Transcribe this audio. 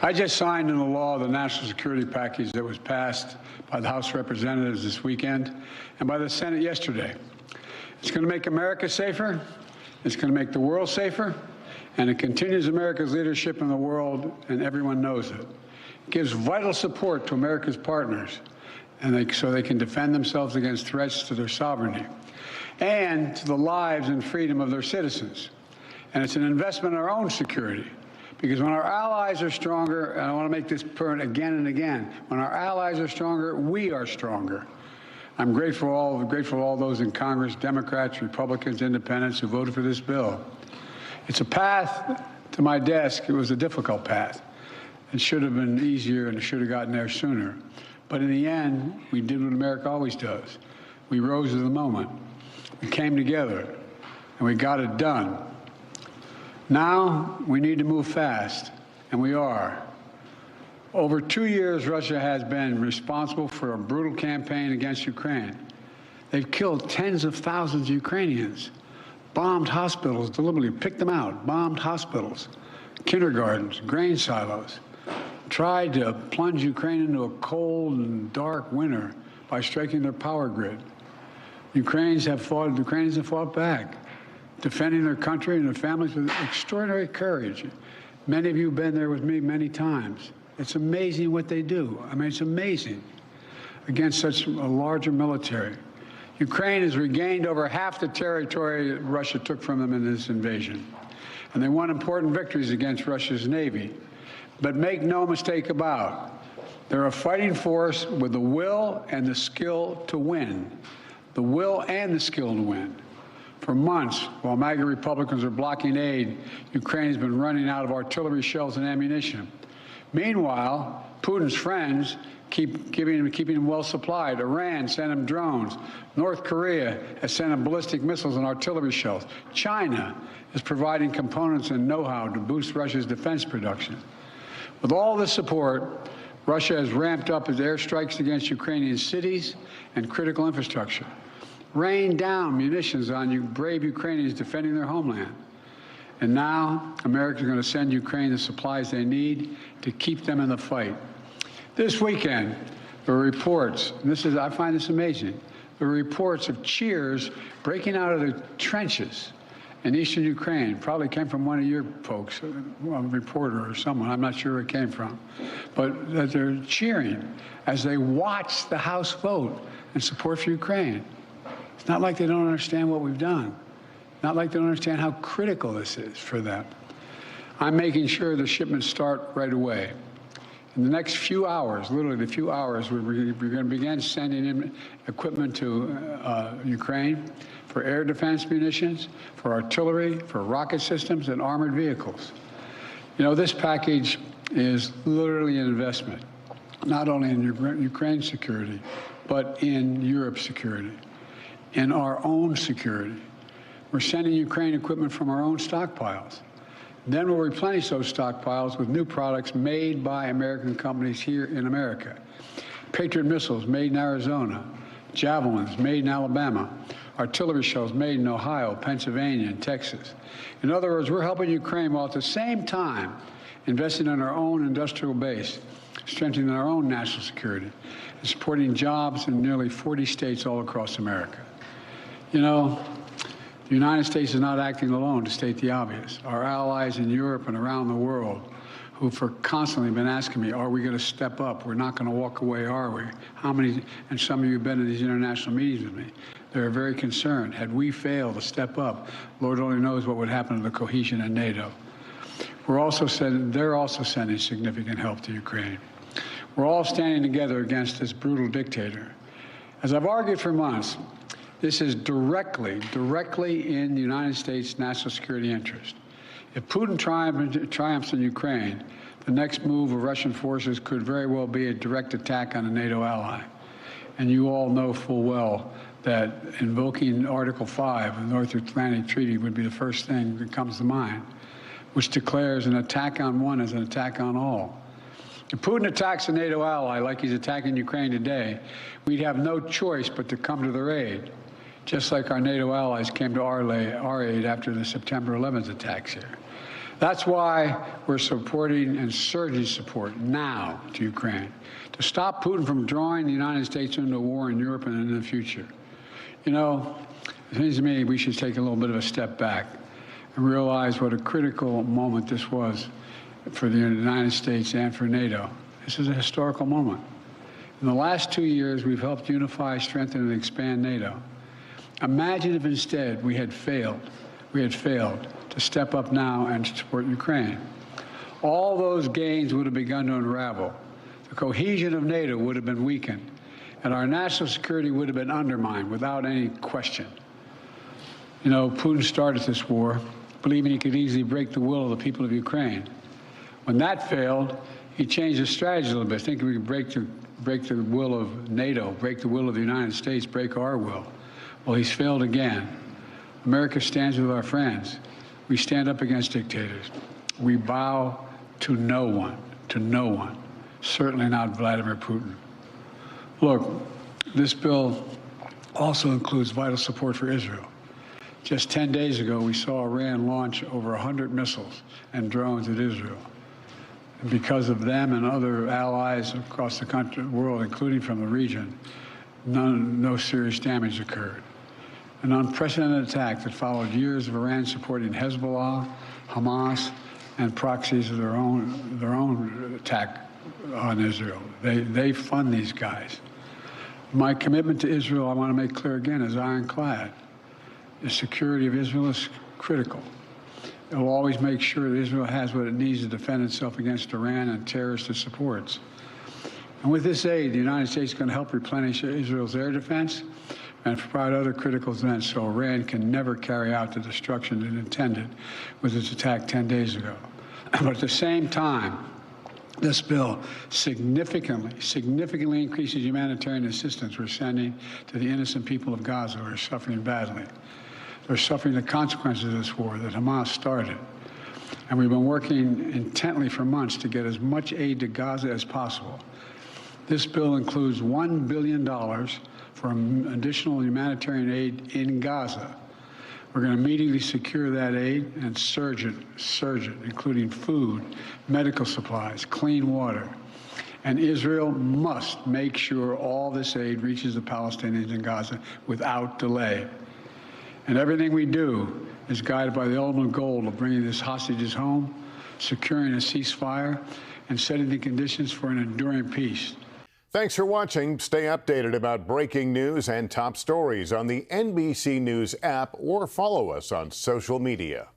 I just signed into law the national security package that was passed by the House of Representatives this weekend and by the Senate yesterday. It's going to make America safer, it's going to make the world safer, and it continues America's leadership in the world, and everyone knows it. It gives vital support to America's partners, and so they can defend themselves against threats to their sovereignty and to the lives and freedom of their citizens. And it's an investment in our own security. Because when our allies are stronger, and I want to make this point again and again, when our allies are stronger, we are stronger. I'm grateful to all those in Congress, Democrats, Republicans, Independents, who voted for this bill. It's a path to my desk. It was a difficult path. It should have been easier and it should have gotten there sooner. But in the end, we did what America always does. We rose to the moment. We came together, and we got it done. Now we need to move fast, and we are. Over 2 years, Russia has been responsible for a brutal campaign against Ukraine. They've killed tens of thousands of Ukrainians, bombed hospitals deliberately, picked them out, bombed hospitals, kindergartens, grain silos, tried to plunge Ukraine into a cold and dark winter by striking their power grid. Ukrainians have fought back, defending their country and their families with extraordinary courage. Many of you have been there with me many times. It's amazing what they do. I mean, it's amazing against such a larger military. Ukraine has regained over half the territory that Russia took from them in this invasion. And they won important victories against Russia's Navy. But make no mistake about it, they're a fighting force with the will and the skill to win. The will and the skill to win. For months, while MAGA Republicans are blocking aid, Ukraine has been running out of artillery shells and ammunition. Meanwhile, Putin's friends keep keeping him well supplied. Iran sent him drones. North Korea has sent him ballistic missiles and artillery shells. China is providing components and know-how to boost Russia's defense production. With all this support, Russia has ramped up its airstrikes against Ukrainian cities and critical infrastructure, rained down munitions on brave Ukrainians defending their homeland. And now America is going to send Ukraine the supplies they need to keep them in the fight. This weekend, there were reports, and I find this amazing, there were reports of cheers breaking out of the trenches in eastern Ukraine. Probably came from one of your folks, a reporter or someone, I'm not sure where it came from. But that they're cheering as they watch the House vote in support for Ukraine. It's not like they don't understand what we've done. Not like they don't understand how critical this is for them. I'm making sure the shipments start right away. In the next few hours, literally a few hours, we're going to begin sending in equipment to Ukraine for air defense munitions, for artillery, for rocket systems, and armored vehicles. You know, this package is literally an investment, not only in Ukraine's security, but in Europe's security, in our own security. We're sending Ukraine equipment from our own stockpiles. Then we'll replenish those stockpiles with new products made by American companies here in America. Patriot missiles made in Arizona, Javelins made in Alabama, artillery shells made in Ohio, Pennsylvania, and Texas. In other words, we're helping Ukraine while at the same time investing in our own industrial base, strengthening our own national security, and supporting jobs in nearly 40 states all across America. You know, the United States is not acting alone, to state the obvious. Our allies in Europe and around the world who've constantly been asking me, are we going to step up? We're not going to walk away, are we? How many, and some of you have been in these international meetings with me, they're very concerned. Had we failed to step up, Lord only knows what would happen to the cohesion in NATO. They're also sending significant help to Ukraine. We're all standing together against this brutal dictator. As I've argued for months, this is directly in the United States' national security interest. If Putin triumphs in Ukraine, the next move of Russian forces could very well be a direct attack on a NATO ally. And you all know full well that invoking Article 5 of the North Atlantic Treaty would be the first thing that comes to mind, which declares an attack on one as an attack on all. If Putin attacks a NATO ally like he's attacking Ukraine today, we'd have no choice but to come to their aid, just like our NATO allies came to our aid after the September 11th attacks here. That's why we're supporting and surging support now to Ukraine, to stop Putin from drawing the United States into a war in Europe and in the future. You know, it seems to me we should take a little bit of a step back and realize what a critical moment this was for the United States and for NATO. This is a historical moment. In the last 2 years, we've helped unify, strengthen, and expand NATO. Imagine if instead we had failed to step up now and support Ukraine. All those gains would have begun to unravel. The cohesion of NATO would have been weakened, and our national security would have been undermined without any question. You know, Putin started this war believing he could easily break the will of the people of Ukraine. When that failed, he changed his strategy a little bit, thinking we could break the will of NATO, break the will of the United States, break our will. Well, he's failed again. America stands with our friends. We stand up against dictators. We bow to no one, certainly not Vladimir Putin. Look, this bill also includes vital support for Israel. Just 10 days ago, we saw Iran launch over 100 missiles and drones at Israel. And because of them and other allies across the world, including from the region, no serious damage occurred. An unprecedented attack that followed years of Iran supporting Hezbollah, Hamas, and proxies of their own attack on Israel. They fund these guys. My commitment to Israel, I want to make clear again, is ironclad. The security of Israel is critical. It will always make sure that Israel has what it needs to defend itself against Iran and terrorists it supports. And with this aid, the United States is going to help replenish Israel's air defense and provide other critical events so Iran can never carry out the destruction it intended with its attack 10 days ago. But at the same time, this bill significantly increases humanitarian assistance we're sending to the innocent people of Gaza who are suffering badly. They're suffering the consequences of this war that Hamas started. And we've been working intently for months to get as much aid to Gaza as possible. This bill includes $1 billion for additional humanitarian aid in Gaza. We're going to immediately secure that aid and surge it, including food, medical supplies, clean water. And Israel must make sure all this aid reaches the Palestinians in Gaza without delay. And everything we do is guided by the ultimate goal of bringing these hostages home, securing a ceasefire, and setting the conditions for an enduring peace. Thanks for watching. Stay updated about breaking news and top stories on the NBC News app or follow us on social media.